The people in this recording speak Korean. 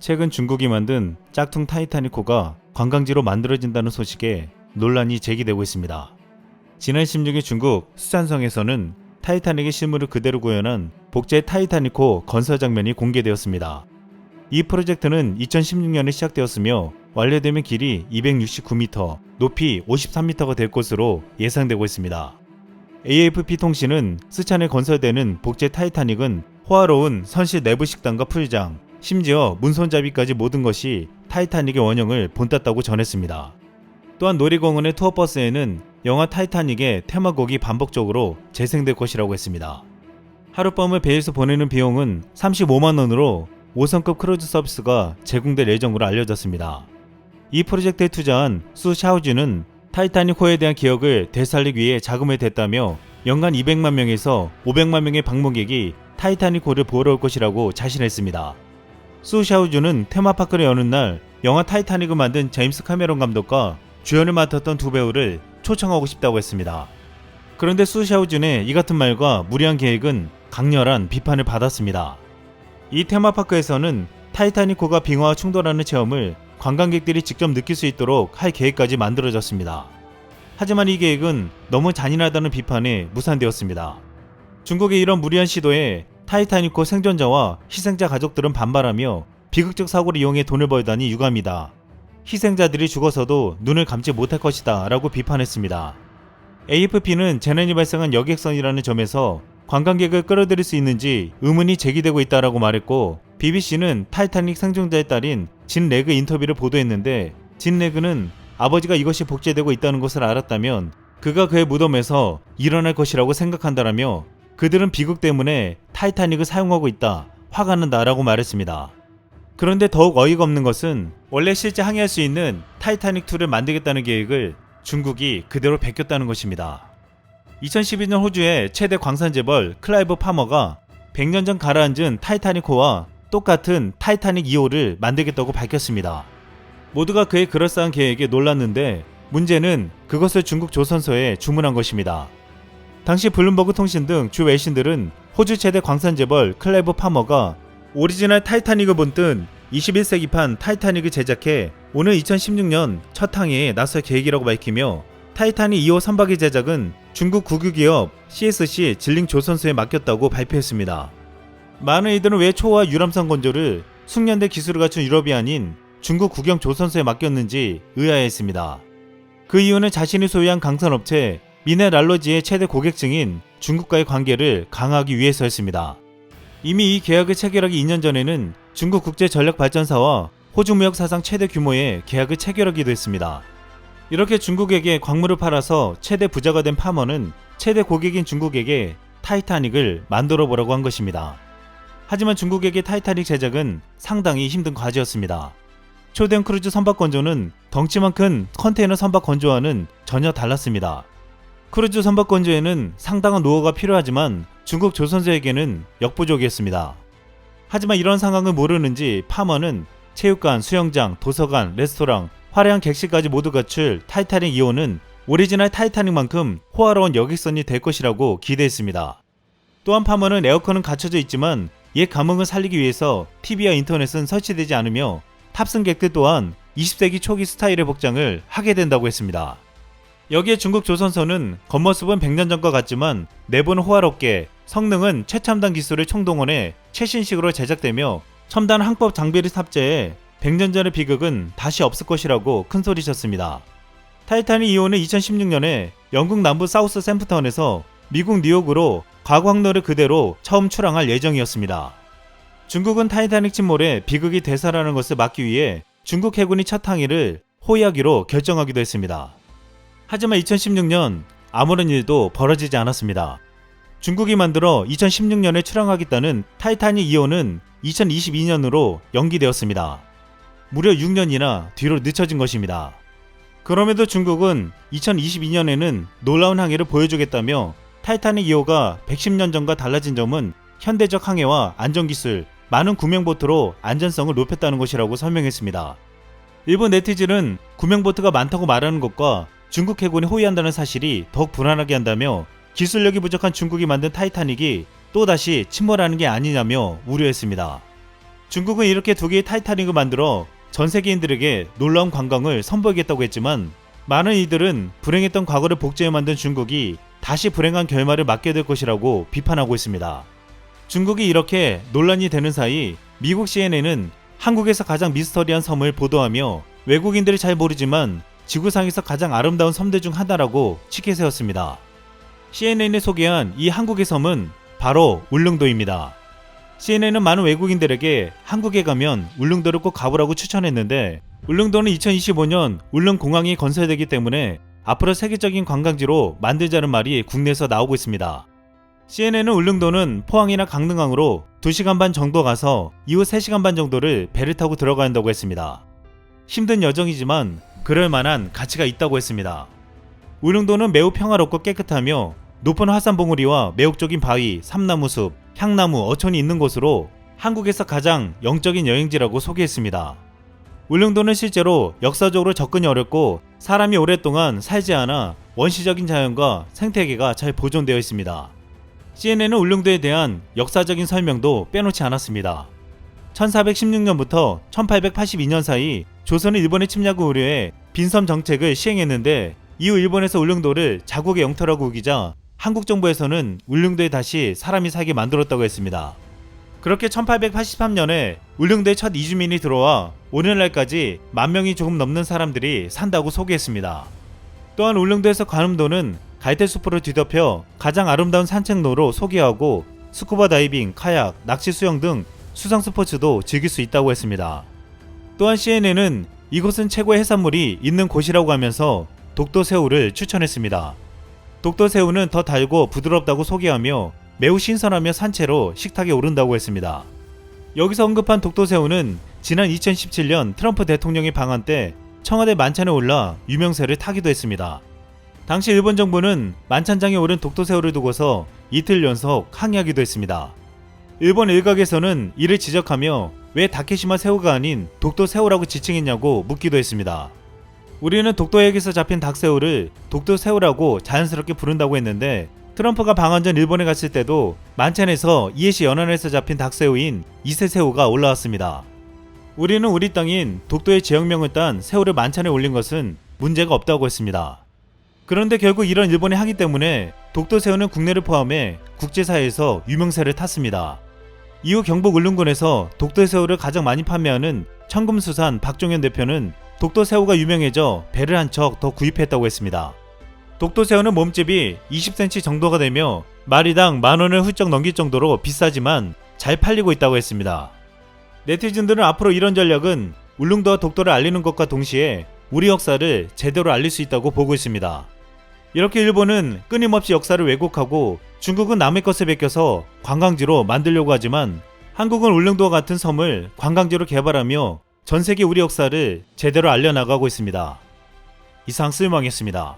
최근 중국이 만든 짝퉁 타이타닉호가 관광지로 만들어진다는 소식에 논란이 제기되고 있습니다. 지난 16일 중국 수산성에서는 타이타닉의 실물을 그대로 구현한 복제 타이타닉호 건설 장면이 공개되었습니다. 이 프로젝트는 2016년에 시작되었으며 완료되면 길이 269m, 높이 53m가 될 것으로 예상되고 있습니다. AFP 통신은 스촨에 건설되는 복제 타이타닉은 호화로운 선실 내부 식당과 풀장, 심지어 문손잡이까지 모든 것이 타이타닉의 원형을 본땄다고 전했습니다. 또한 놀이공원의 투어버스에는 영화 타이타닉의 테마곡이 반복적으로 재생될 것이라고 했습니다. 하룻밤을 배에서 보내는 비용은 35만원으로 5성급 크루즈 서비스가 제공될 예정으로 알려졌습니다. 이 프로젝트에 투자한 수 샤오주는 타이타닉호에 대한 기억을 되살리기 위해 자금을 댔다며 연간 200만 명에서 500만 명의 방문객이 타이타닉호를 보러 올 것이라고 자신했습니다. 수 샤오주는 테마파크를 여는 날 영화 타이타닉을 만든 제임스 카메론 감독과 주연을 맡았던 두 배우를 초청하고 싶다고 했습니다. 그런데 수 샤오준의 이 같은 말과 무리한 계획은 강렬한 비판을 받았습니다. 이 테마파크에서는 타이타닉호가 빙하와 충돌하는 체험을 관광객들이 직접 느낄 수 있도록 할 계획까지 만들어졌습니다. 하지만 이 계획은 너무 잔인하다는 비판에 무산되었습니다. 중국의 이런 무리한 시도에 타이타닉호 생존자와 희생자 가족들은 반발하며 비극적 사고를 이용해 돈을 벌다니 유감이다. 희생자들이 죽어서도 눈을 감지 못할 것이다 라고 비판했습니다. AFP는 재난이 발생한 여객선이라는 점에서 관광객을 끌어들일 수 있는지 의문이 제기되고 있다라고 말했고, BBC는 타이타닉 생존자의 딸인 진 레그 인터뷰를 보도했는데, 진 레그는 아버지가 이것이 복제되고 있다는 것을 알았다면 그가 그의 무덤에서 일어날 것이라고 생각한다라며 그들은 비극 때문에 타이타닉을 사용하고 있다, 화가 난다 라고 말했습니다. 그런데 더욱 어이가 없는 것은 원래 실제 항해할 수 있는 타이타닉2를 만들겠다는 계획을 중국이 그대로 베꼈다는 것입니다. 2012년 호주의 최대 광산재벌 클라이브 파머가 100년 전 가라앉은 타이타닉호와 똑같은 타이타닉 2호를 만들겠다고 밝혔습니다. 모두가 그의 그럴싸한 계획에 놀랐는데 문제는 그것을 중국 조선소에 주문한 것입니다. 당시 블룸버그 통신 등 주 외신들은 호주 최대 광산재벌 클라이브 파머가 오리지널 타이타닉을 본뜬 21세기판 타이타닉을 제작해 오늘 2016년 첫 항해에 나설 계획이라고 밝히며 타이타닉 2호 선박의 제작은 중국 국유기업 CSC 진링 조선소에 맡겼다고 발표했습니다. 많은 이들은 왜 초호화 유람선 건조를 숙련된 기술을 갖춘 유럽이 아닌 중국 국영 조선소에 맡겼는지 의아해했습니다. 그 이유는 자신이 소유한 강산업체 미네랄로지의 최대 고객층인 중국과의 관계를 강화하기 위해서였습니다. 이미 이 계약을 체결하기 2년 전에는 중국 국제전력발전사와 호주 무역 사상 최대 규모의 계약을 체결하기도 했습니다. 이렇게 중국에게 광물을 팔아서 최대 부자가 된 파머는 최대 고객인 중국에게 타이타닉을 만들어 보라고 한 것입니다. 하지만 중국에게 타이타닉 제작은 상당히 힘든 과제였습니다. 초대형 크루즈 선박 건조는 덩치만 큰 컨테이너 선박 건조와는 전혀 달랐습니다. 크루즈 선박 건조에는 상당한 노하우가 필요하지만 중국 조선소에게는 역부족이었습니다. 하지만 이런 상황을 모르는지 파머는 체육관, 수영장, 도서관, 레스토랑, 화려한 객실까지 모두 갖출 타이타닉 2호는 오리지널 타이타닉만큼 호화로운 여객선이 될 것이라고 기대했습니다. 또한 파머는 에어컨은 갖춰져 있지만 옛 감흥을 살리기 위해서 TV와 인터넷은 설치되지 않으며 탑승객들 또한 20세기 초기 스타일의 복장을 하게 된다고 했습니다. 여기에 중국 조선소는 겉모습은 100년 전과 같지만 내부는 호화롭게, 성능은 최첨단 기술을 총동원해 최신식으로 제작되며 첨단 항법 장비를 탑재해 100년 전의 비극은 다시 없을 것이라고 큰소리쳤습니다. 타이타닉 2호는 2016년에 영국 남부 사우스 샘프턴에서 미국 뉴욕으로 과거 항로를 그대로 처음 출항할 예정이었습니다. 중국은 타이타닉 침몰에 비극이 되살아나는 것을 막기 위해 중국 해군이 첫 항해를 호위하기로 결정하기도 했습니다. 하지만 2016년 아무런 일도 벌어지지 않았습니다. 중국이 만들어 2016년에 출항하겠다는 타이타닉 2호는 2022년으로 연기되었습니다. 무려 6년이나 뒤로 늦춰진 것입니다. 그럼에도 중국은 2022년에는 놀라운 항해를 보여주겠다며 타이타닉 2호가 110년 전과 달라진 점은 현대적 항해와 안전기술, 많은 구명보트로 안전성을 높였다는 것이라고 설명했습니다. 일본 네티즌은 구명보트가 많다고 말하는 것과 중국 해군이 호위한다는 사실이 더욱 불안하게 한다며 기술력이 부족한 중국이 만든 타이타닉이 또다시 침몰하는 게 아니냐며 우려했습니다. 중국은 이렇게 두 개의 타이타닉을 만들어 전 세계인들에게 놀라운 관광을 선보이겠다고 했지만 많은 이들은 불행했던 과거를 복제해 만든 중국이 다시 불행한 결말을 맞게 될 것이라고 비판하고 있습니다. 중국이 이렇게 논란이 되는 사이 미국 CNN은 한국에서 가장 미스터리한 섬을 보도하며 외국인들이 잘 모르지만 지구상에서 가장 아름다운 섬들 중 하나라고 치켜 세웠습니다. CNN이 소개한 이 한국의 섬은 바로 울릉도입니다. CNN은 많은 외국인들에게 한국에 가면 울릉도를 꼭 가보라고 추천했는데 울릉도는 2025년 울릉공항이 건설되기 때문에 앞으로 세계적인 관광지로 만들자는 말이 국내에서 나오고 있습니다. CNN은 울릉도는 포항이나 강릉항으로 2시간 반 정도 가서 이후 3시간 반 정도를 배를 타고 들어가야 한다고 했습니다. 힘든 여정이지만 그럴 만한 가치가 있다고 했습니다. 울릉도는 매우 평화롭고 깨끗하며 높은 화산봉우리와 매혹적인 바위, 삼나무숲, 향나무, 어촌이 있는 곳으로 한국에서 가장 영적인 여행지라고 소개했습니다. 울릉도는 실제로 역사적으로 접근이 어렵고 사람이 오랫동안 살지 않아 원시적인 자연과 생태계가 잘 보존되어 있습니다. CNN은 울릉도에 대한 역사적인 설명도 빼놓지 않았습니다. 1416년부터 1882년 사이 조선은 일본의 침략을 우려해 빈섬 정책을 시행했는데 이후 일본에서 울릉도를 자국의 영토라고 우기자 한국 정부에서는 울릉도에 다시 사람이 살게 만들었다고 했습니다. 그렇게 1883년에 울릉도에 첫 이주민이 들어와 오늘날까지 10,000명이 조금 넘는 사람들이 산다고 소개했습니다. 또한 울릉도에서 관음도는 갈대숲으로 뒤덮여 가장 아름다운 산책로로 소개하고 스쿠버 다이빙, 카약, 낚시 수영 등 수상 스포츠도 즐길 수 있다고 했습니다. 또한 CNN은 이곳은 최고의 해산물이 있는 곳이라고 하면서 독도새우를 추천했습니다. 독도새우는 더 달고 부드럽다고 소개하며 매우 신선하며 산채로 식탁에 오른다고 했습니다. 여기서 언급한 독도새우는 지난 2017년 트럼프 대통령의 방한 때 청와대 만찬에 올라 유명세를 타기도 했습니다. 당시 일본 정부는 만찬장에 오른 독도새우를 두고서 이틀 연속 항의하기도 했습니다. 일본 일각에서는 이를 지적하며 왜 다케시마 새우가 아닌 독도새우라고 지칭했냐고 묻기도 했습니다. 우리는 독도해역에서 잡힌 닭새우를 독도새우라고 자연스럽게 부른다고 했는데 트럼프가 방한 전 일본에 갔을 때도 만찬에서 이해시 연안에서 잡힌 닭새우인 이세새우가 올라왔습니다. 우리는 우리 땅인 독도의 지역명을 딴 새우를 만찬에 올린 것은 문제가 없다고 했습니다. 그런데 결국 이런 일본의 항의 때문에 독도새우는 국내를 포함해 국제사회에서 유명세를 탔습니다. 이후 경북 울릉군에서 독도새우를 가장 많이 판매하는 청금수산 박종현 대표는 독도새우가 유명해져 배를 한 척 더 구입했다고 했습니다. 독도새우는 몸집이 20cm 정도가 되며 마리당 10,000원을 훌쩍 넘길 정도로 비싸지만 잘 팔리고 있다고 했습니다. 네티즌들은 앞으로 이런 전략은 울릉도와 독도를 알리는 것과 동시에 우리 역사를 제대로 알릴 수 있다고 보고 있습니다. 이렇게 일본은 끊임없이 역사를 왜곡하고 중국은 남의 것을 베껴서 관광지로 만들려고 하지만 한국은 울릉도와 같은 섬을 관광지로 개발하며 전세계 우리 역사를 제대로 알려나가고 있습니다. 이상 쓸망이었습니다.